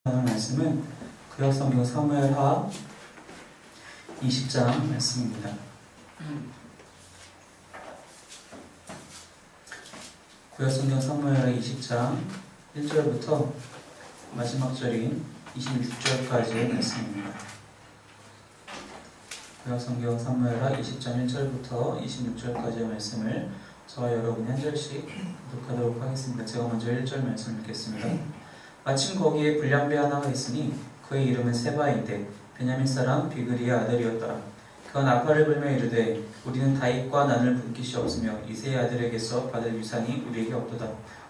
하는 말씀은 구약성경 사무엘하 20장 말씀입니다. 구약성경 사무엘하 20장 1절부터 마지막 절인 26절까지의 말씀입니다. 구약성경 사무엘하 20장 1절부터 26절까지의 말씀을 저와 여러분이 한 절씩 독하도록 하겠습니다. 제가 먼저 1절 말씀 읽겠습니다. 마침 거기에 불량배 하나가 있으니 그의 이름은 세바인데 베냐민 사람 비그리의 아들이었더라. 그가 나팔을 불며 이르되 우리는 다윗과 난을 분 것이 없으며 이새의 아들에게서 받을 유산이 우리에게 없도다.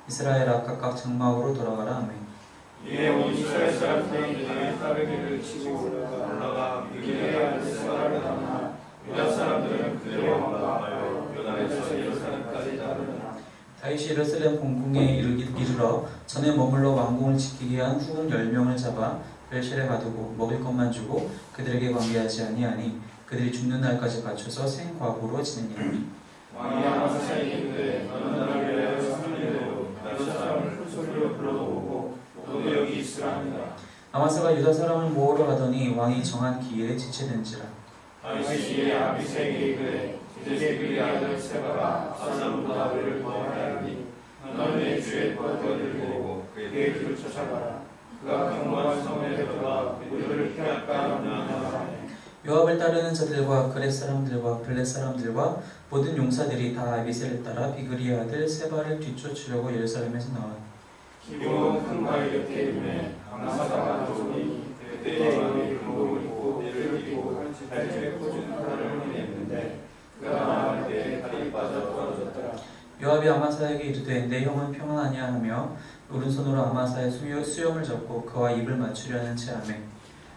이스라엘아 각각 장막으로 돌아가라. 아멘. 이에 온 이스라엘 사람들이 다윗에게 치고 올라가 비그리의 아들 세바를 만나 유다 사람들은 그들의 왕과 하여 요단에서 예루살렘까지 따르더라. 다윗이 예루살렘 공궁에 이르러 전에 머물러 왕궁을 지키게 한 후궁 10명을 잡아 벨실에 가두고 먹을 것만 주고 그들에게 관계하지 아니하니 그들이 죽는 날까지 갖춰서 생과부로 지내니라. 왕이 아마사에게 이르되 너는 나를 위하여 3일내로 유다 사람을 큰 소리로 불러오고 너도 여기 있으라 하니라. 아마사가 유다 사람을 모으러 가더니 왕이 정한 기일에 지체된지라. 다윗이 이에 아비새에게 이르되 이제 그의 아들 세바가 압살롬보다 우리를 더하여하니 너는 내 주의 뻗어 들고 그의 뒤를 쫓아가라. 그가 경고한 성에 들어가 우리를 피할까 하느냐. 요압을 따르는 자들과 그렛 사람들과 블렛 사람들과 모든 용사들이 다 아비새를 따라 비그리의 아들 세바를 뒤쫓으려고 예루살렘에서 나와 기브론 큰 바위 곁에 이르매 아마사가 들어오니 그때 왕이 금복을 입고 띠를 띠고 발주에 꽂은 칼을 흔했는데 그가 나갈 때 칼이 빠져 떨어졌더라. 요압이 아마사에게 이르되 내 형은 평안하냐 하며 오른손으로 아마사의 수염을 잡고 그와 입을 맞추려는 체하매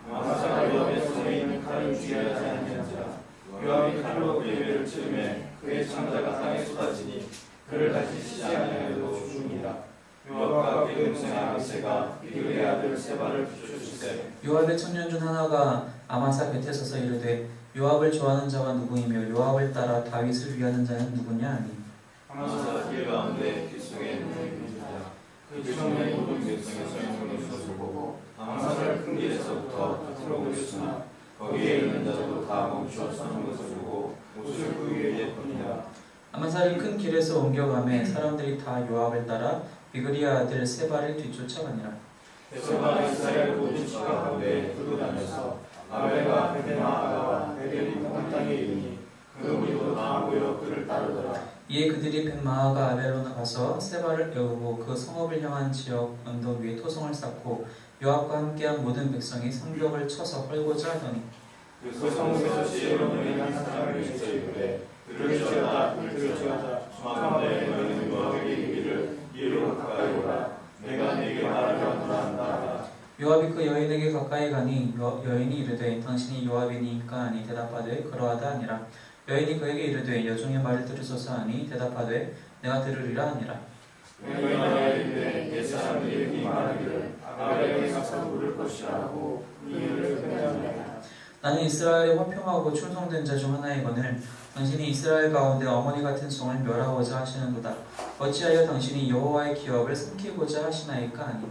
아마사가 요압의 손에 있는 칼을 쥐하지 아니한지라. 요압이 칼로 그의 배를 찌르매 그의 창자가 땅에 쏟아지니 그를 다시 치지 아니하여도 죽으니라. 요압과 그의 동생 아비새가 비그리의 아들 세바를 뒤쫓으세. 요압의 청년 중 하나가 아마사 곁에 서서 이르되 요압을 좋아하는 자가 누구이며 요압을 따라 다윗을 위하는 자는 누구냐 하니 아마사 길 가운데 뒷속에 있는 자그 주성의 모든 백성의 소용돌이 솟고 아마사를 큰 길에서부터 곁으로 오렸으나 거기에 있는 자도 다 멈추어 서는 것을 보고 옷을 그 위에 뻗니라. 아마사를 큰 길에서 옮겨가매 사람들이 다 요압을 따라 비그리의 아들 세바를 뒤쫓아가니라. 세바가 이스라엘 모든 지파 가운데 두루 다녀서 아벨과 베데마아가와 베델이 온 땅에 이르니 그 무리도 다 모여 그를 따르더라. 이에 그들이 벳마아가 아벨로 나가서 세바를 에우고 그 성읍을 향한 지역 언덕 위에 토성을 쌓고 요압과 함께한 모든 백성이 성벽을 쳐서 헐고자 하더니 그 성읍에서 지혜로 보낸 한 사람을 위해서 이르되 그를 지어다 그를 지어다 주마가에 너희는 요압에게 이르기를 이리로 가까이 오라 내가 네게 말을 하노라 한다. 요압이 그 여인에게 가까이 가니 여인이 이르되 당신이 요압이니까 하니 대답하되 그러하다 아니라. 여인이 그에게 이르되 여종의 말을 들으소서 하니 대답하되 내가 들으리라 하니라. 여인아 이르되 내 사람들이 네 말하기를 아벨에게 가서 물을 것이라 하고 이유를 그대하니라. 나는 이스라엘의 화평하고 충성된 자 중 하나이거늘 당신이 이스라엘 가운데 어머니 같은 성을 멸하고자 하시는도다. 어찌하여 당신이 여호와의 기업을 삼키고자 하시나이까 하니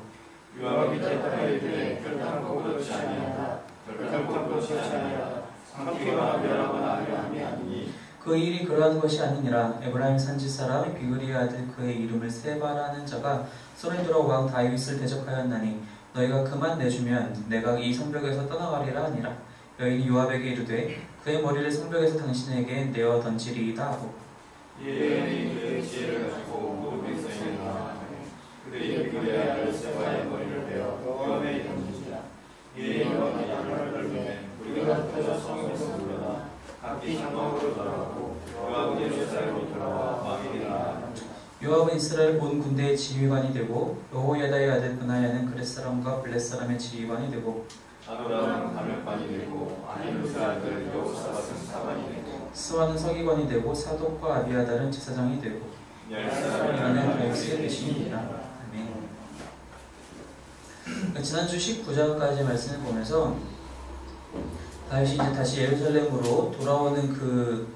요압이 대답하여 이르되 결단코 그렇지 아니하다. 결단코 그렇지 아니하다. 삼키거나 멸하거나 하려 함이 아니니 그 일이 그러한 것이 아니니라. 에브라임 산지 사람 비그리의 아들 그의 이름을 세바라는 자가 손을 들어 왕 다윗을 대적하였나니 너희가 그만 내주면 내가 이 성벽에서 떠나가리라 하니라. 여인이 요압에게 이르되 그의 머리를 성벽에서 당신에게 내어 던지리이다 하고 여인이 그의 지혜를 가지고 모든 백성에게 나아가매 그들이 비그리의 아들 세바의 머리를 베어 요압에 던지니라. 이에 요압이 양을 걸매 우리가 흩어져 성읍에서 물러나 각기 장막으로 돌아가고 요압은 예루살렘으로 돌아와 왕이 되니라. 요압은 이스라엘 온 군대의 지휘관이 되고 여호야다의 아들 브나야는 그렛 사람과 블렛 사람의 지휘관이 되고 아도라는 가면관이 되고 아히루스의 아들 여호사밧은 사관이 되고 스와는 서기관이 되고 사독과 아비아달은 제사장이 되고 이는 다윗의 대신이니라. 아멘. 지난주 19장까지 말씀을 보면서 다윗이 이제 다시 예루살렘으로 돌아오는 그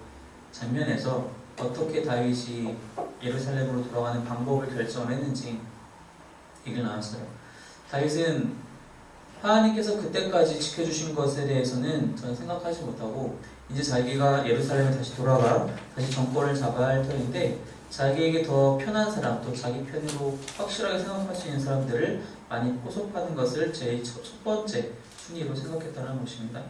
장면에서 어떻게 다윗이 예루살렘으로 돌아가는 방법을 결정을 했는지 얘기를 나눴어요. 다윗은 하나님께서 그때까지 지켜주신 것에 대해서는 저는 생각하지 못하고 이제 자기가 예루살렘에 다시 돌아가 다시 정권을 잡아야 할 터인데 자기에게 더 편한 사람 또 자기 편으로 확실하게 생각할 수 있는 사람들을 많이 포섭하는 것을 제 첫 번째 순위로 생각했다는 것입니다.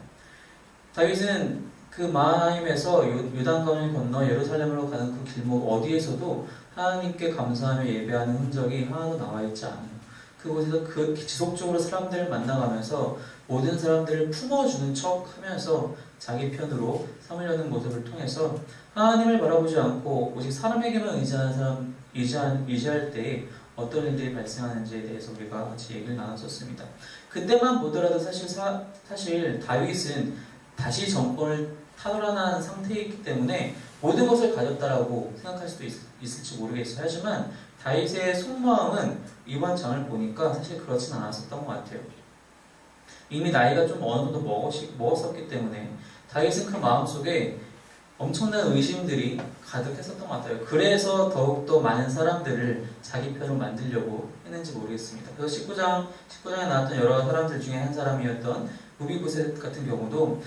다윗은 그 마하나임에서 요단강을 건너 예루살렘으로 가는 그 길목 어디에서도 하나님께 감사하며 예배하는 흔적이 하나도 나와 있지 않아요. 그곳에서 지속적으로 사람들을 만나가면서 모든 사람들을 품어주는 척 하면서 자기 편으로 삼으려는 모습을 통해서 하나님을 바라보지 않고 오직 사람에게만 의지할 때 어떤 일들이 발생하는지에 대해서 우리가 같이 얘기를 나눴었습니다. 그때만 보더라도 사실 다윗은 다시 정권을 탈환한 상태이기 때문에 모든 것을 가졌다라고 생각할 수도 있을지 모르겠어요. 하지만 다윗의 속마음은 이번 장을 보니까 사실 그렇진 않았었던 것 같아요. 이미 나이가 좀 어느 정도 먹었었기 때문에 다윗은 그 마음속에 엄청난 의심들이 가득했었던 것 같아요. 그래서 더욱더 많은 사람들을 자기 편으로 만들려고 했는지 모르겠습니다. 그래서 19장에 나왔던 여러 사람들 중에 한 사람이었던 무비보셋 같은 경우도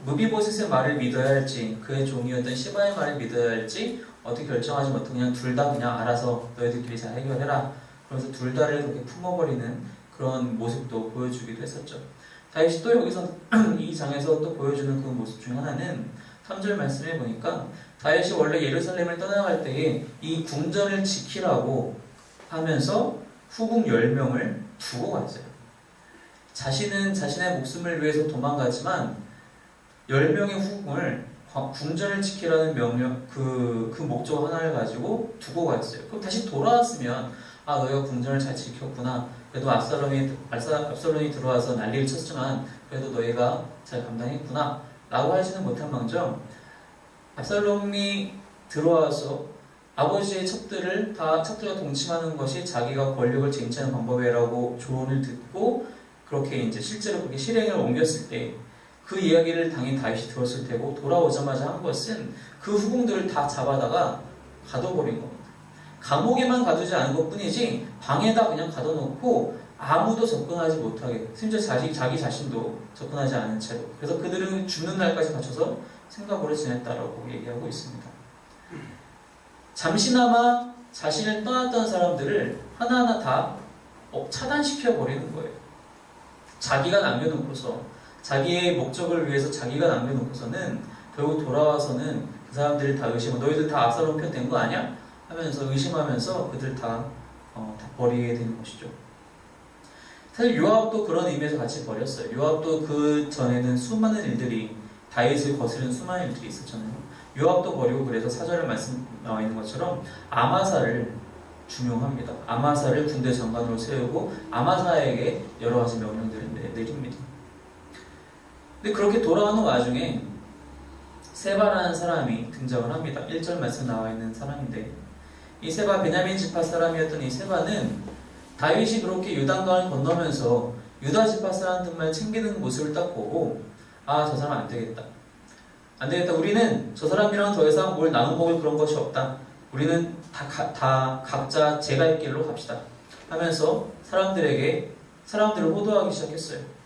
무비보셋의 말을 믿어야 할지 그의 종이었던 시바의 말을 믿어야 할지 어떻게 결정하지 못하고 그냥 둘 다 그냥 알아서 너희들끼리 잘 해결해라. 그래서 둘 다를 그렇게 품어버리는 그런 모습도 보여주기도 했었죠. 다윗이 또 여기서 이 장에서 또 보여주는 그 모습 중 하나는 3절 말씀해 보니까 다윗이 원래 예루살렘을 떠나갈 때에 이 궁전을 지키라고 하면서 후궁 10명을 두고 갔어요. 자신은 자신의 목숨을 위해서 도망가지만 10명의 후궁을 궁전을 지키라는 명령 그 목적 하나를 가지고 두고 갔어요. 그럼 다시 돌아왔으면 너희가 궁전을 잘 지켰구나. 그래도 압살롬이 들어와서 난리를 쳤지만 그래도 너희가 잘 감당했구나 라고 하지는 못한 망정 압살롬이 들어와서 아버지의 첩들과 동침하는 것이 자기가 권력을 쟁취하는 방법이라고 조언을 듣고 그렇게 이제 실제로 그렇게 실행을 옮겼을 때 그 이야기를 당연히 다윗이 들었을 테고 돌아오자마자 한 것은 그 후궁들을 다 잡아다가 가둬버린 겁니다. 감옥에만 가두지 않은 것뿐이지 방에다 그냥 가둬놓고 아무도 접근하지 못하게 심지어 자기 자신도 접근하지 않은 채로 그래서 그들은 죽는 날까지 갇혀서 생각으로 지냈다라고 얘기하고 있습니다. 잠시나마 자신을 떠났던 사람들을 하나하나 다 차단시켜버리는 거예요. 자기가 남겨놓고서 자기의 목적을 위해서 자기가 남겨놓고서는 결국 돌아와서는 그 사람들을 다 의심하고 너희들 다 압살롬 편 된 거 아니야? 하면서 의심하면서 그들 다 버리게 되는 것이죠. 사실 요압도 그런 의미에서 같이 버렸어요. 요압도 그 전에는 수많은 일들이 다윗을 거스른 수많은 일들이 있었잖아요. 요압도 버리고 그래서 4절에 말씀 나와 있는 것처럼 아마사를 중용합니다. 아마사를 군대 장관으로 세우고 아마사에게 여러 가지 명령들을 내립니다. 근데 그렇게 돌아오는 와중에 세바라는 사람이 등장을 합니다. 1절 말씀 나와 있는 사람인데 이 세바 베냐민 지파 사람이었던 이 세바는 다윗이 그렇게 요단강을 건너면서 유다 지파 사람들만 챙기는 모습을 딱 보고 저 사람 안 되겠다. 우리는 저 사람이랑 더 이상 뭘 나눠 먹을 그런 것이 없다. 우리는 다 각자 제 갈 길로 갑시다. 하면서 사람들을 호도하기 시작했어요.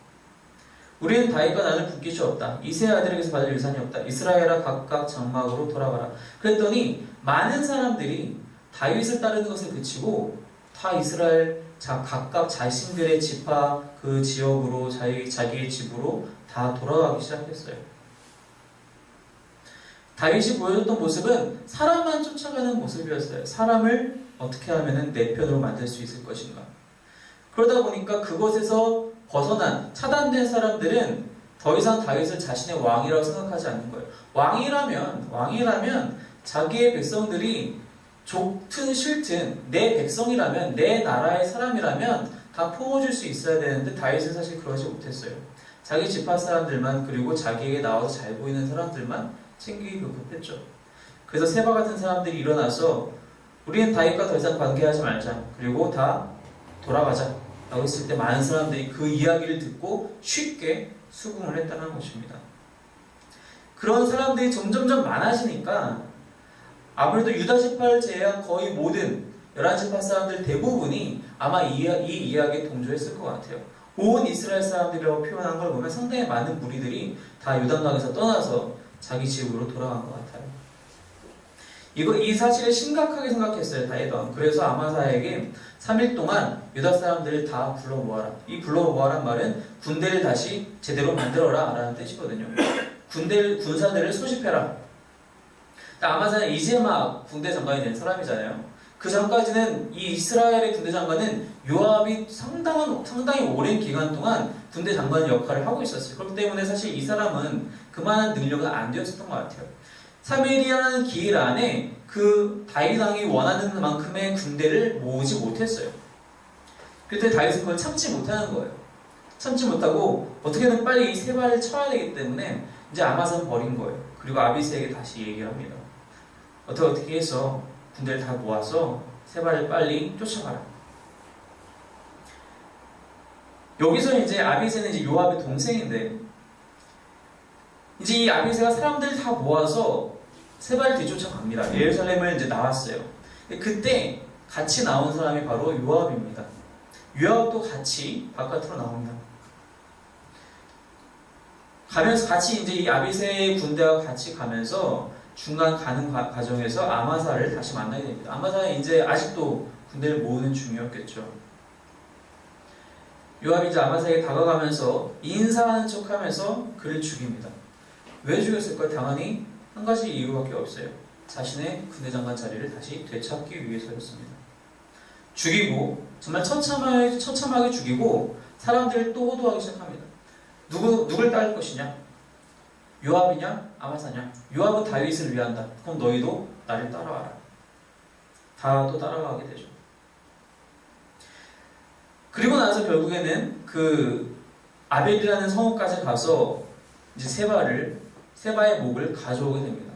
우리는 다윗과 나눌 붓깃이 없다. 이세 아들에게서 받을 유산이 없다. 이스라엘아 각각 장막으로 돌아가라. 그랬더니 많은 사람들이 다윗을 따르는 것을 그치고 다 이스라엘 각각 자신들의 지파 그 지역으로 자기의 집으로 다 돌아가기 시작했어요. 다윗이 보여줬던 모습은 사람만 쫓아가는 모습이었어요. 사람을 어떻게 하면 내 편으로 만들 수 있을 것인가. 그러다 보니까 그것에서 벗어난 차단된 사람들은 더 이상 다윗을 자신의 왕이라고 생각하지 않는 거예요. 왕이라면 자기의 백성들이 좋든 싫든 내 백성이라면 내 나라의 사람이라면 다 품어줄 수 있어야 되는데 다윗은 사실 그러지 못했어요. 자기 지파 사람들만 그리고 자기에게 나와서 잘 보이는 사람들만 챙기기 급급했죠. 그래서 세바 같은 사람들이 일어나서 우리는 다윗과 더 이상 관계하지 말자. 그리고 다 돌아가자. 라고 했을 때 많은 사람들이 그 이야기를 듣고 쉽게 수긍을 했다는 것입니다. 그런 사람들이 점점점 많아지니까 아무래도 유다 지파를 제외한 거의 모든 11지파 사람들 대부분이 아마 이 이야기에 동조했을 것 같아요. 온 이스라엘 사람들이라고 표현한 걸 보면 상당히 많은 무리들이 다 요단강에서 떠나서 자기 집으로 돌아간 것 같아요. 이 사실을 심각하게 생각했어요, 다윗왕. 그래서 아마사에게 3일 동안 유다 사람들을 다 불러 모아라. 이 불러 모아란 말은 군대를 다시 제대로 만들어라 라는 뜻이거든요. 군사들을 소집해라. 아마사는 이제 막 군대 장관이 된 사람이잖아요. 그 전까지는 이 이스라엘의 군대 장관은 요압이 상당히 오랜 기간 동안 군대 장관 역할을 하고 있었어요. 그렇기 때문에 사실 이 사람은 그만한 능력은 안 되었었던 것 같아요. 3일이라는 기일 안에 그 다윗 왕이 원하는 만큼의 군대를 모으지 못했어요. 그때 다윗은 그걸 참지 못하는 거예요. 참지 못하고 어떻게든 빨리 이 세 발을 쳐야 되기 때문에 이제 아마사는 버린 거예요. 그리고 아비새에게 다시 얘기를 합니다. 어떻게 해서 군대를 다 모아서 세 발을 빨리 쫓아가라. 여기서 이제 아비새는 이제 요압의 동생인데, 이제 이 아비새가 사람들을 다 모아서 세 발을 뒤쫓아갑니다. 예루살렘을 이제 나왔어요. 그때 같이 나온 사람이 바로 요압입니다. 요압도 같이 바깥으로 나옵니다. 가면서 같이 이제 이 아비새의 군대와 같이 가면서 중간 가는 과정에서 아마사를 다시 만나게 됩니다. 아마사는 이제 아직도 군대를 모으는 중이었겠죠. 요압이 이제 아마사에게 다가가면서 인사하는 척하면서 그를 죽입니다. 왜 죽였을까요? 당연히 한 가지 이유밖에 없어요. 자신의 군대 장관 자리를 다시 되찾기 위해서였습니다. 죽이고 정말 처참하게 죽이고 사람들을 또 호도하기 시작합니다. 누굴 따를 것이냐? 요압이냐? 아마사냐? 요압은 다윗을 위한다. 그럼 너희도 나를 따라와라. 다 또 따라가게 되죠. 그리고 나서 결국에는 그 아벨이라는 성읍까지 가서 이제 세바의 목을 가져오게 됩니다.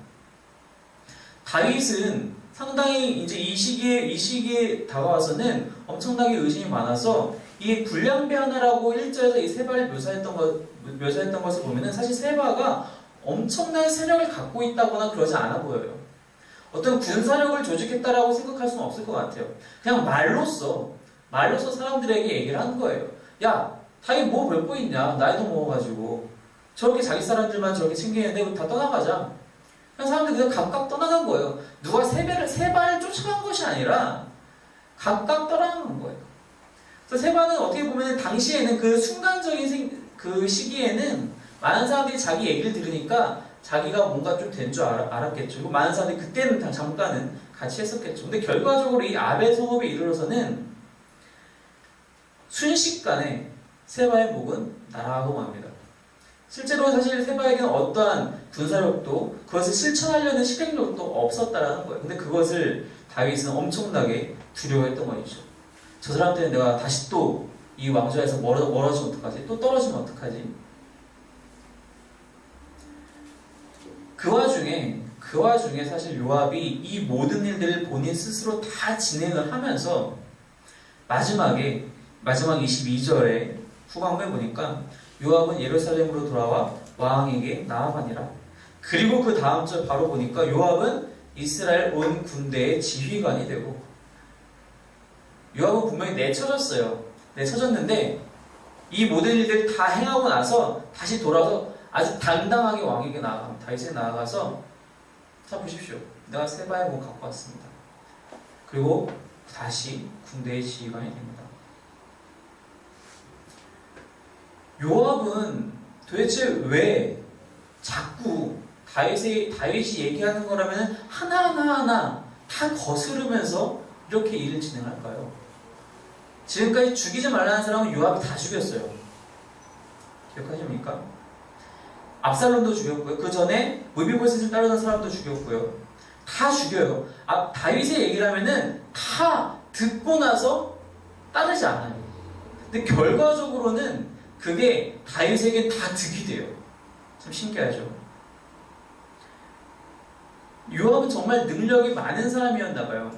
다윗은 상당히 이제 이 시기에 다가와서는 엄청나게 의심이 많아서 이 불량배하나라고 1절에서 이 세바를 묘사했던 것을 보면은 사실 세바가 엄청난 세력을 갖고 있다거나 그러지 않아 보여요. 어떤 군사력을 조직했다라고 생각할 수는 없을 것 같아요. 그냥 말로써 사람들에게 얘기를 하는 거예요. 야, 다윗 뭐 별거 있냐? 나이도 먹어가지고 저렇게 자기 사람들만 저렇게 챙기는데 다 떠나가자. 그냥 사람들이 그냥 각각 떠나간 거예요. 누가 세 발을 쫓아간 것이 아니라 각각 떠나간 거예요. 그래서 세바는 어떻게 보면 당시에는 그 순간적인 그 시기에는 많은 사람들이 자기 얘기를 들으니까 자기가 뭔가 좀 된 줄 알았겠죠. 그리고 많은 사람들이 그때는 잠깐은 같이 했었겠죠. 근데 결과적으로 이 아벨 성읍에 이르러서는 순식간에 세바의 목은 날아가고 맙니다. 실제로 사실 세바에게는 어떠한 군사력도 그것을 실천하려는 실행력도 없었다라는 거예요. 근데 그것을 다윗은 엄청나게 두려워했던 것이죠. 저 사람한테는 내가 다시 또 이 왕좌에서 멀어지면 어떡하지? 또 떨어지면 어떡하지? 그 와중에 사실 요압이 이 모든 일들을 본인 스스로 다 진행을 하면서 마지막 22절에 후반부에 보니까 요압은 예루살렘으로 돌아와 왕에게 나아가니라. 그리고 그 다음 절 바로 보니까 요압은 이스라엘 온 군대의 지휘관이 되고, 요압은 분명히 내쳐졌는데 이 모든 일들을 다 행하고 나서 다시 돌아서 아주 당당하게 왕에게 나아갑니다. 다윗에게 나아가서 자 보십시오. 내가 세바의 목 갖고 왔습니다. 그리고 다시 군대의 지휘관이 됩니다. 요압은 도대체 왜 자꾸 다윗이 얘기하는 거라면 하나하나 다 거스르면서 이렇게 일을 진행할까요? 지금까지 죽이지 말라는 사람은 요압이 다 죽였어요. 기억하십니까? 압살롬도 죽였고요. 그 전에 무비보셋을 따르던 사람도 죽였고요. 다 죽여요. 다윗의 얘기를 하면은 다 듣고 나서 따르지 않아요. 근데 결과적으로는 그게 다윗에게 다 득이 돼요. 참 신기하죠. 요압은 정말 능력이 많은 사람이었나 봐요.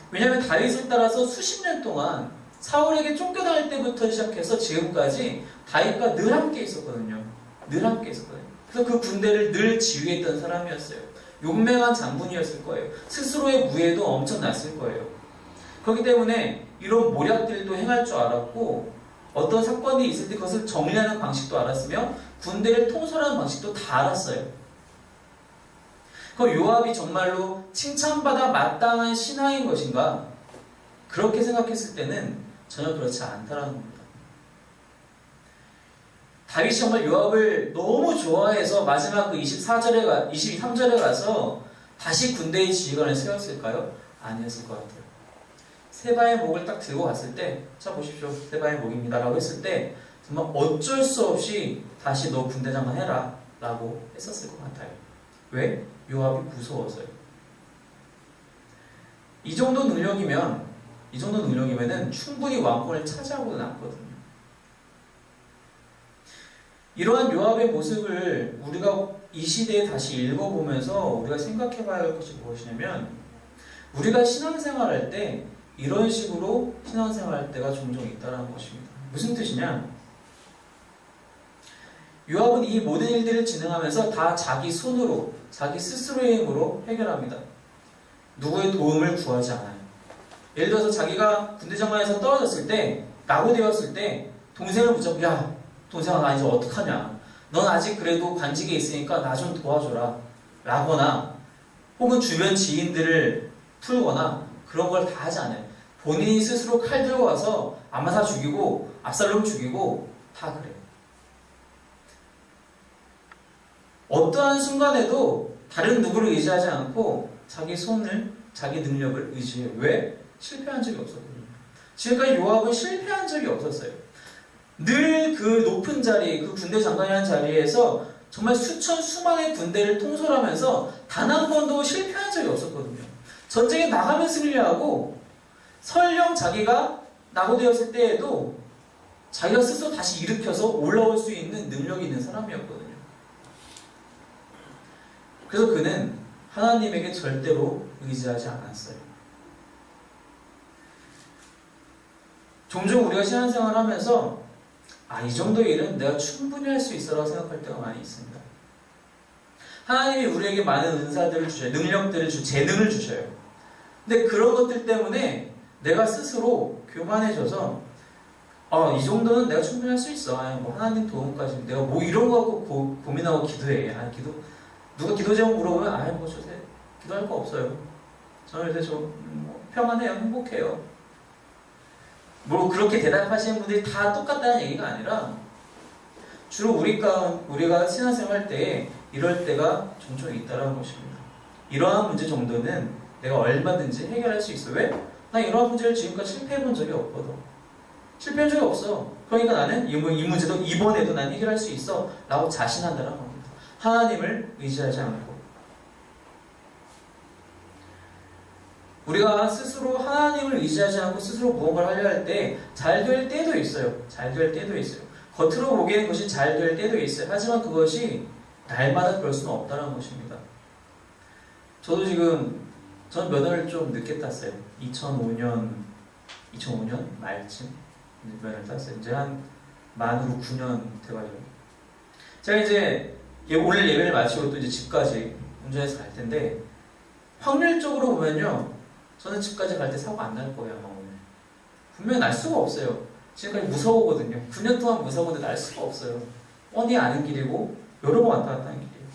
왜냐하면 다윗을 따라서 수십 년 동안 사울에게 쫓겨날 때부터 시작해서 지금까지 다윗과 늘 함께 있었거든요. 그래서 그 군대를 늘 지휘했던 사람이었어요. 용맹한 장군이었을 거예요. 스스로의 무예도 엄청났을 거예요. 그렇기 때문에 이런 모략들도 행할 줄 알았고, 어떤 사건이 있을 때 그것을 정리하는 방식도 알았으며 군대를 통솔하는 방식도 다 알았어요. 그럼 요압이 정말로 칭찬받아 마땅한 신하인 것인가? 그렇게 생각했을 때는 전혀 그렇지 않다라는 겁니다. 다윗이 정말 요압을 너무 좋아해서 마지막 그 23절에 가서 다시 군대의 지휘관을 세웠을까요? 아니었을 것 같아요. 세바의 목을 딱 들고 갔을 때, 자 보십시오, 세바의 목입니다 라고 했을 때 정말 어쩔 수 없이 다시 너 군대 장관 해라 라고 했었을 것 같아요. 왜? 요압이 무서워서요. 이 정도 능력이면은 충분히 왕권을 차지하고 남거든요. 이러한 요압의 모습을 우리가 이 시대에 다시 읽어보면서 우리가 생각해 봐야 할 것이 무엇이냐면, 우리가 신앙생활할 때 이런 식으로 신앙생활할 때가 종종 있다는 것입니다. 무슨 뜻이냐? 요압은 이 모든 일들을 진행하면서 다 자기 손으로, 자기 스스로의 힘으로 해결합니다. 누구의 도움을 구하지 않아요. 예를 들어서 자기가 군대 장관에서 떨어졌을 때, 낙오되었을 때 동생을 붙잡고, 야 동생아 나 이제 어떡하냐, 넌 아직 그래도 관직에 있으니까 나 좀 도와줘라 라거나, 혹은 주변 지인들을 풀거나 그런 걸 다 하지 않아요. 본인이 스스로 칼 들고 와서 아마사 죽이고 압살롬 죽이고 다 그래요. 어떠한 순간에도 다른 누구를 의지하지 않고 자기 손을, 자기 능력을 의지해요. 왜? 실패한 적이 없었거든요. 지금까지 요압은 실패한 적이 없었어요. 늘 그 높은 자리, 그 군대 장관이라는 자리에서 정말 수많은 군대를 통솔하면서 단 한 번도 실패한 적이 없었거든요. 전쟁에 나가면 승리하고, 설령 자기가 낙오되었을 때에도 자기가 스스로 다시 일으켜서 올라올 수 있는 능력이 있는 사람이었거든요. 그래서 그는 하나님에게 절대로 의지하지 않았어요. 종종 우리가 신앙생활을 하면서 이 정도의 일은 내가 충분히 할 수 있어라고 생각할 때가 많이 있습니다. 하나님이 우리에게 많은 은사들을 주셔요. 능력들을 재능을 주셔요. 근데 그런 것들 때문에 내가 스스로 교만해져서 이 정도는 내가 충분히 할 수 있어. 뭐 하나님 도움까지 내가 뭐 이런 거 갖고 고민하고 기도해. 누가 기도 제목 물어보면 뭐 저새 기도할 거 없어요. 저는 요새 좀 평안해요. 행복해요. 뭐 그렇게 대답하시는 분들이 다 똑같다는 얘기가 아니라, 주로 우리가 신앙생활 할 때 이럴 때가 종종 있다는 것입니다. 이러한 문제 정도는 내가 얼마든지 해결할 수 있어. 왜? 나 이러한 문제를 지금까지 실패해본 적이 없거든. 실패한 적이 없어. 그러니까 나는 이 문제도 이번에도 난 해결할 수 있어 라고 자신한다는 겁니다. 하나님을 의지하지 않고. 우리가 스스로 하나님을 의지하지 않고 스스로 무언가를 하려 할 때 잘 될 때도 있어요. 잘 될 때도 있어요. 겉으로 보기에는 그것이 잘 될 때도 있어요. 하지만 그것이 날마다 그럴 수는 없다는 것입니다. 저는 면허를 좀 늦게 땄어요. 2005년 말쯤 면허를 땄어요. 이제 한 만으로 9년 돼가지고. 제가 이제 오늘 예배를 마치고 또 이제 집까지 운전해서 갈 텐데, 확률적으로 보면요, 저는 집까지 갈 때 사고 안 날 거예요, 아마 오늘. 분명히 날 수가 없어요. 지금까지 무서워거든요. 9년 동안 무서운데 날 수가 없어요. 뻔히 아는 길이고 여러 번 왔다 갔다 하는 길이에요.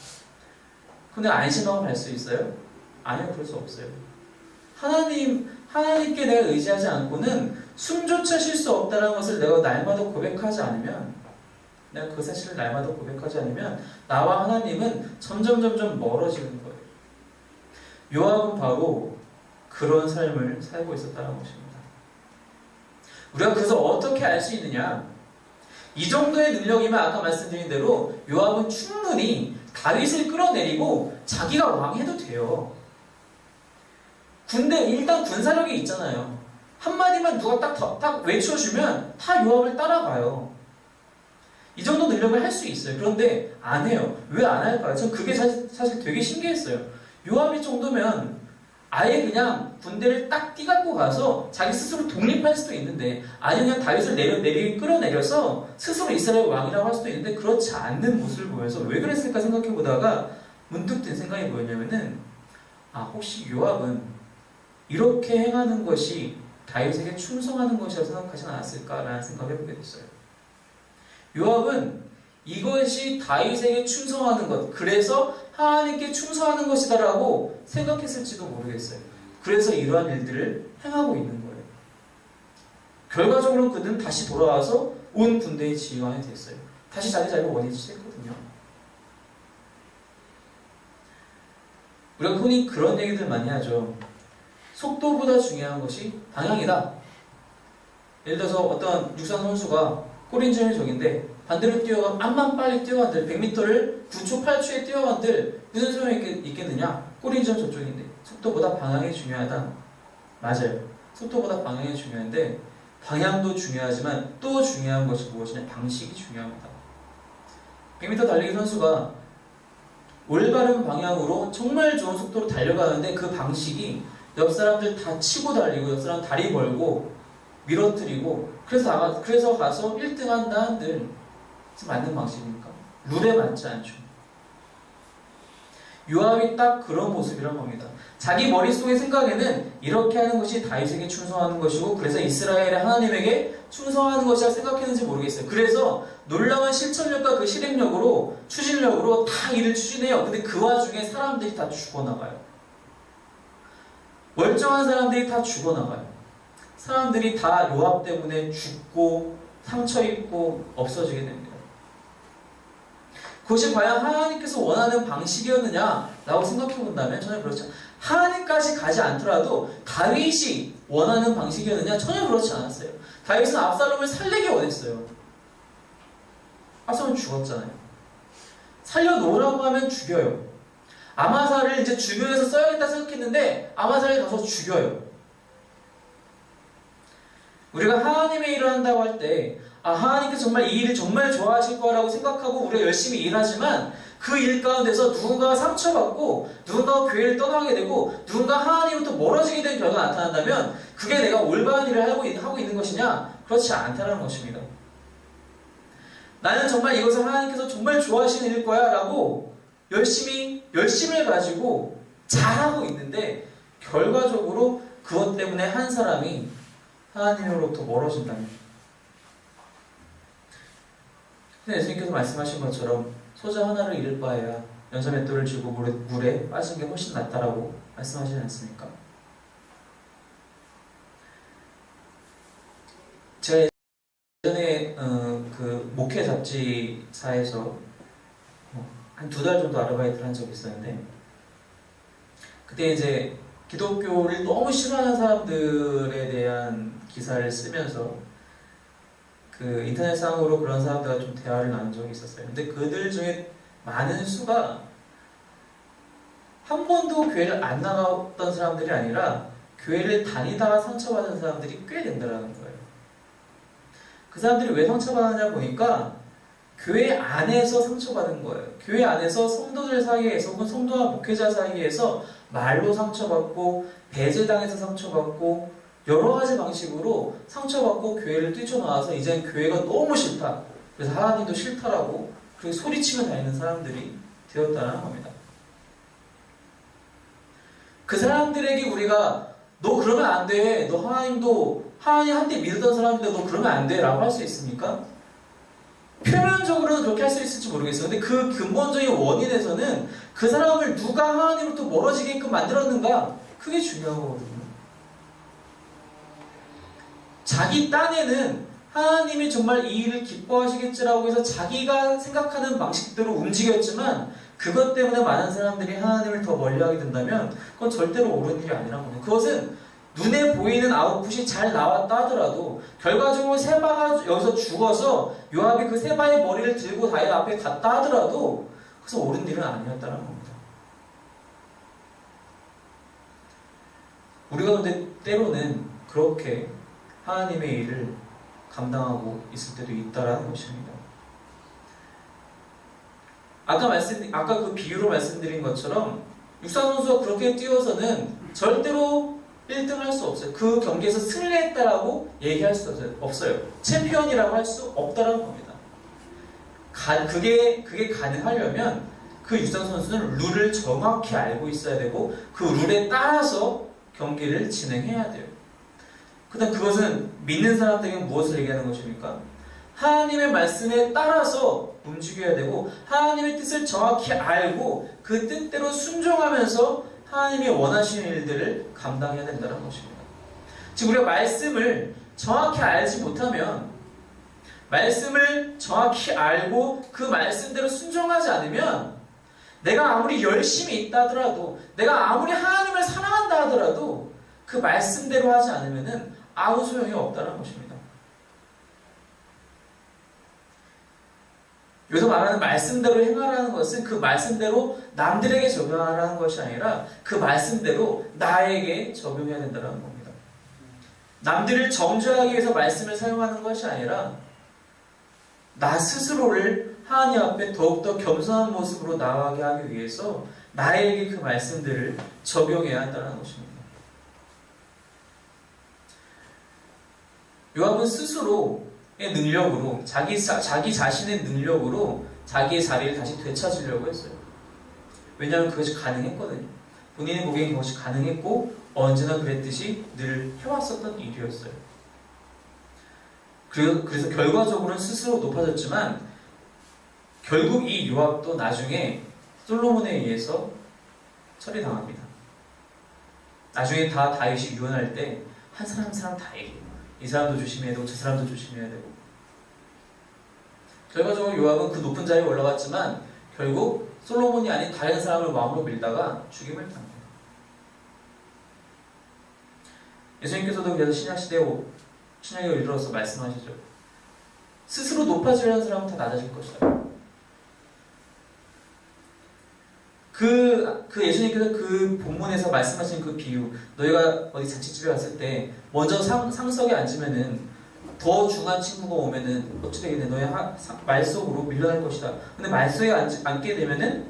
근데 안심하고 갈 수 있어요? 아니요, 그럴 수 없어요. 하나님께 내가 의지하지 않고는 숨조차 쉴 수 없다는 것을 내가 날마다 고백하지 않으면, 내가 그 사실을 날마다 고백하지 않으면 나와 하나님은 점점 멀어지는 거예요. 요압은 바로 그런 삶을 살고 있었다는 것입니다. 우리가 그래서 어떻게 알 수 있느냐? 이 정도의 능력이면 아까 말씀드린 대로 요압은 충분히 다윗을 끌어내리고 자기가 왕해도 돼요. 일단 군사력이 있잖아요. 한마디만 누가 딱 외쳐주면 다 요압을 따라가요. 이 정도 능력을 할 수 있어요. 그런데 안 해요. 왜 안 할까요? 전 그게 사실 되게 신기했어요. 요압이 정도면 아예 그냥 군대를 딱 띠갖고 가서 자기 스스로 독립할 수도 있는데, 아니면 그냥 다윗을 끌어내려서 스스로 이스라엘 왕이라고 할 수도 있는데, 그렇지 않는 모습을 보면서 왜 그랬을까 생각해보다가 문득 든 생각이 뭐였냐면은, 혹시 요압은 이렇게 행하는 것이 다윗에게 충성하는 것이라고 생각하지 않았을까라는 생각을 해보게 됐어요. 요압은 이것이 다윗에게 충성하는 것, 그래서 하나님께 충성하는 것이다라고 생각했을지도 모르겠어요. 그래서 이러한 일들을 행하고 있는 거예요. 결과적으로 그는 다시 돌아와서 온 군대의 지휘관이 됐어요. 다시 자기 자리를 원위치했거든요. 우리가 흔히 그런 얘기들 많이 하죠. 속도보다 중요한 것이 방향이다. 예를 들어서 어떤 육상 선수가 골인점이 저긴데 반대로 뛰어가면 암만 빨리 뛰어간들 100m를 9초 8초에 뛰어간들 무슨 소용이 있겠느냐? 골인점 저쪽인데 속도보다 방향이 중요하다. 맞아요. 속도보다 방향이 중요한데 방향도 중요하지만 또 중요한 것이 무엇이냐? 방식이 중요합니다. 100m 달리기 선수가 올바른 방향으로 정말 좋은 속도로 달려가는데 그 방식이 옆 사람들 다 치고 달리고 옆 사람 다리 벌고 밀어뜨리고 그래서 가서 1등 한다 한들 맞는 방식입니까? 룰에 맞지 않죠. 요압이 딱 그런 모습이란 겁니다. 자기 머릿속의 생각에는 이렇게 하는 것이 다윗에게 충성하는 것이고 그래서 이스라엘의 하나님에게 충성하는 것이라 생각했는지 모르겠어요. 그래서 놀라운 실천력과 그 실행력으로 추진력으로 다 일을 추진해요. 근데 그 와중에 사람들이 다 죽어나가요. 멀쩡한 사람들이 다 죽어나가요. 사람들이 다 요압 때문에 죽고 상처 입고 없어지게 됩니다. 그것이 과연 하나님께서 원하는 방식이었느냐라고 생각해 본다면 전혀 그렇지 않아요. 하나님까지 가지 않더라도 다윗이 원하는 방식이었느냐? 전혀 그렇지 않았어요. 다윗은 압살롬을 살리기 원했어요. 압살롬은 죽었잖아요. 살려놓으라고 하면 죽여요. 아마사를 이제 주변에서 써야겠다 생각했는데 아마사를 가서 죽여요. 우리가 하나님의 일을 한다고 할 때 하나님께서 정말 이 일을 정말 좋아하실 거라고 생각하고 우리가 열심히 일하지만 그 일 가운데서 누군가가 상처받고 누군가가 교회를 떠나게 되고 누군가 하나님부터 멀어지게 된 결과가 나타난다면 그게 내가 올바른 일을 하고 있는 것이냐? 그렇지 않다는 것입니다. 나는 정말 이것을 하나님께서 정말 좋아하시는 일일 거야 라고 열심을 가지고 잘하고 있는데 결과적으로 그것 때문에 한 사람이 하나님으로부터 멀어진다면 근데 예수님께서 말씀하신 것처럼 소자 하나를 잃을 바에야 연자 맷돌을 쥐고 물에 빠진 게 훨씬 낫다라고 말씀하시지 않습니까? 제가 예전에 그 목회 잡지사에서 한 2달 정도 아르바이트를 한 적이 있었는데 그때 이제 기독교를 너무 싫어하는 사람들에 대한 기사를 쓰면서 그 인터넷상으로 그런 사람들과 좀 대화를 나눈 적이 있었어요. 근데 그들 중에 많은 수가 한 번도 교회를 안 나갔던 사람들이 아니라 교회를 다니다가 상처받은 사람들이 꽤 된다는 거예요. 그 사람들이 왜 상처받았냐 보니까 교회 안에서 상처받은 거예요. 교회 안에서 성도들 사이에서 혹은 성도와 목회자 사이에서 말로 상처받고 배제당해서 상처받고 여러 가지 방식으로 상처받고 교회를 뛰쳐나와서 이젠 교회가 너무 싫다. 그래서 하나님도 싫다라고 그렇게 소리치며 다니는 사람들이 되었다는 겁니다. 그 사람들에게 우리가 너 그러면 안 돼. 너 하나님 한때 믿었던 사람인데 너 그러면 안 돼. 라고 할 수 있습니까? 표면적으로는 그렇게 할 수 있을지 모르겠어요. 근데 그 근본적인 원인에서는 그 사람을 누가 하나님으로부터 멀어지게끔 만들었는가? 그게 중요한 거거든요. 자기 딴에는 하나님이 정말 이 일을 기뻐하시겠지라고 해서 자기가 생각하는 방식대로 움직였지만 그것 때문에 많은 사람들이 하나님을 더 멀리하게 된다면 그건 절대로 옳은 일이 아니란 거예요. 그것은 눈에 보이는 아웃풋이 잘 나왔다 하더라도 결과적으로 세바가 여기서 죽어서 요압이 그 세바의 머리를 들고 다윗 앞에 갔다 하더라도 그것은 옳은 일은 아니었다는 겁니다. 우리가 근데 때로는 그렇게 하나님의 일을 감당하고 있을 때도 있다라는 것입니다. 아까 그 비유로 말씀드린 것처럼 육상 선수가 그렇게 뛰어서는 절대로 1등 할 수 없어요. 그 경기에서 승리했다라고 얘기할 수 없어요. 챔피언이라고 할 수 없다라는 겁니다. 그게 가능하려면 그 육상 선수는 룰을 정확히 알고 있어야 되고 그 룰에 따라서 경기를 진행해야 돼요. 그다음 그것은 믿는 사람들에게 무엇을 얘기하는 것입니까? 하나님의 말씀에 따라서 움직여야 되고 하나님의 뜻을 정확히 알고 그 뜻대로 순종하면서 하나님이 원하시는 일들을 감당해야 된다는 것입니다. 즉 우리가 말씀을 정확히 알지 못하면, 말씀을 정확히 알고 그 말씀대로 순종하지 않으면, 내가 아무리 열심히 있다 하더라도, 내가 아무리 하나님을 사랑한다 하더라도 그 말씀대로 하지 않으면 아무 소용이 없다는 것입니다. 여기서 말하는 말씀대로 행하라는 것은 그 말씀대로 남들에게 적용하라는 것이 아니라 그 말씀대로 나에게 적용해야 된다는 겁니다. 남들을 정죄하기 위해서 말씀을 사용하는 것이 아니라 나 스스로를 하나님 앞에 더욱더 겸손한 모습으로 나아가게 하기 위해서 나에게 그 말씀들을 적용해야 한다는 것입니다. 요압은 스스로의 능력으로, 자기 자신의 능력으로 자기의 자리를 다시 되찾으려고 했어요. 왜냐하면 그것이 가능했거든요. 본인이 보기엔 그것이 가능했고 언제나 그랬듯이 늘 해왔었던 일이었어요. 그래서 결과적으로는 스스로 높아졌지만 결국 이 요압도 나중에 솔로몬에 의해서 처리당합니다. 나중에 다 다윗이 유언할 때 한 사람 한 사람 다 얘기해요. 이 사람도 조심해야 되고 저 사람도 조심해야 되고. 결과적으로 요압은 그 높은 자리에 올라갔지만 결국 솔로몬이 아닌 다른 사람을 왕으로 밀다가 죽임을 당합니다. 예수님께서도 그래서 신약에 이르러서 말씀하시죠. 스스로 높아지려는 사람은 다 낮아질 것이다. 그 예수님께서 그 본문에서 말씀하신 그 비유, 너희가 어디 잔치집에 갔을 때 먼저 상석에 앉으면은 더 중한 친구가 오면은 어찌 되겠네, 너희 말속으로 밀려날 것이다. 근데 말속에 앉게 되면은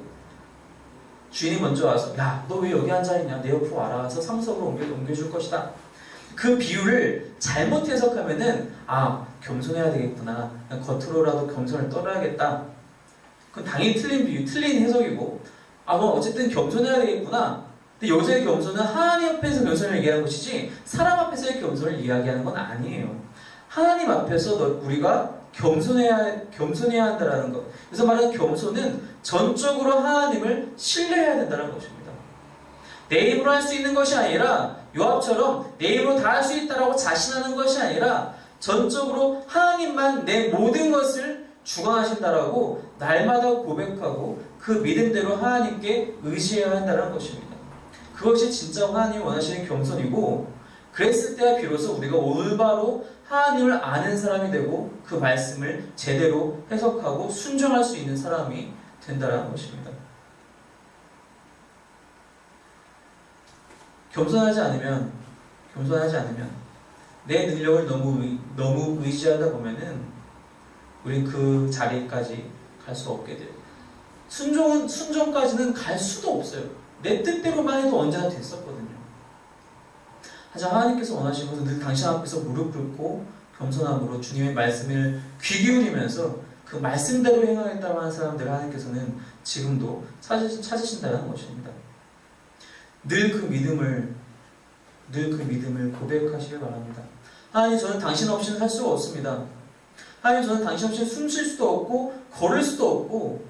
주인이 먼저 와서 야, 너 왜 여기 앉아있냐, 내 옆으로 와라 해서 상석으로 옮겨줄 것이다. 그 비유를 잘못 해석하면은 겸손해야 되겠구나, 겉으로라도 겸손을 떨어야겠다. 그건 당연히 틀린 비유, 틀린 해석이고 어쨌든 겸손해야 되겠구나. 근데 여기서의 겸손은 하나님 앞에서 겸손을 얘기하는 것이지 사람 앞에서의 겸손을 이야기하는 건 아니에요. 하나님 앞에서 우리가 겸손해야 한다는 것. 그래서 말하는 겸손은 전적으로 하나님을 신뢰해야 된다는 것입니다. 내 힘으로 할 수 있는 것이 아니라 요압처럼 내 힘으로 다 할 수 있다라고 자신하는 것이 아니라 전적으로 하나님만 내 모든 것을 주관하신다라고 날마다 고백하고 그 믿음대로 하나님께 의지해야 한다는 것입니다. 그것이 진짜 하나님이 원하시는 겸손이고, 그랬을 때야 비로소 우리가 올바로 하나님을 아는 사람이 되고 그 말씀을 제대로 해석하고 순종할 수 있는 사람이 된다는 것입니다. 겸손하지 않으면 내 능력을 너무 의지하다 보면은 우린 그 자리까지 갈 수 없게 돼요. 순종까지는 갈 수도 없어요. 내 뜻대로만 해도 언제나 됐었거든요. 하지만 하나님께서 원하시는 것은 늘 당신 앞에서 무릎 꿇고 겸손함으로 주님의 말씀을 귀 기울이면서 그 말씀대로 행하겠다고 하는 사람들을 하나님께서는 지금도 찾으신다는 것입니다. 늘 그 믿음을 고백하시길 바랍니다. 하나님, 저는 당신 없이는 할 수가 없습니다. 하나님, 저는 당신 없이는 숨 쉴 수도 없고 걸을 수도 없고,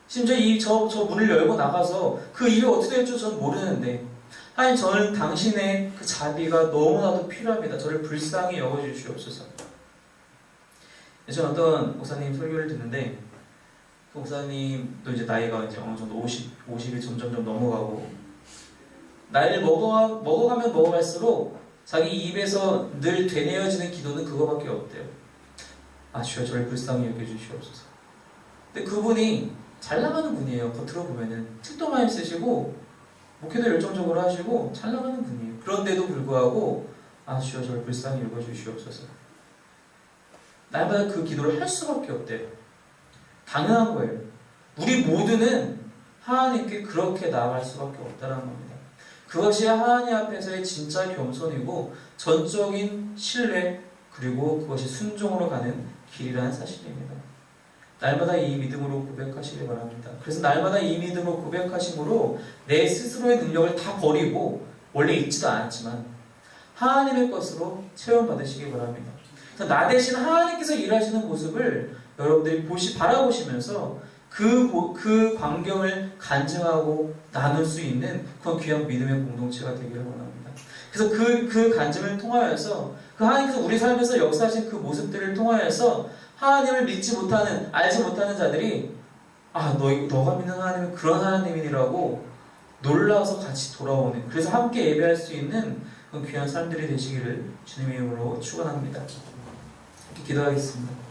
심지어 저 문을 열고 나가서 그 일이 어떻게 될지 저는 모르는데, 하나님, 저는 당신의 그 자비가 너무나도 필요합니다. 저를 불쌍히 여겨주시옵소서. 예전에 어떤 목사님 설교를 듣는데, 그 목사님도 이제 나이가 이제 어느 정도 50이 점점 넘어가고, 나이를 먹어가면 먹어갈수록 자기 입에서 늘 되뇌어지는 기도는 그거밖에 없대요. 주여, 저를 불쌍히 여겨주시옵소서. 근데 그분이 잘 나가는 분이에요. 겉으로 보면은 책도 많이 쓰시고 목회도 열정적으로 하시고 잘 나가는 분이에요. 그런데도 불구하고 주여, 저를 불쌍히 여겨주시옵소서. 날마다 그 기도를 할 수밖에 없대요. 당연한 거예요. 우리 모두는 하나님께 그렇게 나아갈 수밖에 없다는 겁니다. 그것이 하나님 앞에서의 진짜 겸손이고 전적인 신뢰, 그리고 그것이 순종으로 가는 길이라는 사실입니다. 날마다 이 믿음으로 고백하시기 바랍니다. 그래서 날마다 이 믿음으로 고백하심으로 내 스스로의 능력을 다 버리고, 원래 있지도 않았지만 하나님의 것으로 체험받으시기 바랍니다. 나 대신 하나님께서 일하시는 모습을 여러분들이 바라보시면서 그 광경을 간증하고 나눌 수 있는 그런 귀한 믿음의 공동체가 되기를 원합니다. 그래서 그 간증을 통하여서 하나님께서 우리 삶에서 역사하신 그 모습들을 통하여서 하나님을 믿지 못하는, 알지 못하는 자들이 너가 믿는 하나님은 그런 하나님이라고 놀라서 같이 돌아오는, 그래서 함께 예배할 수 있는 그런 귀한 사람들이 되시기를 주님의 이름으로 축원합니다. 기도하겠습니다.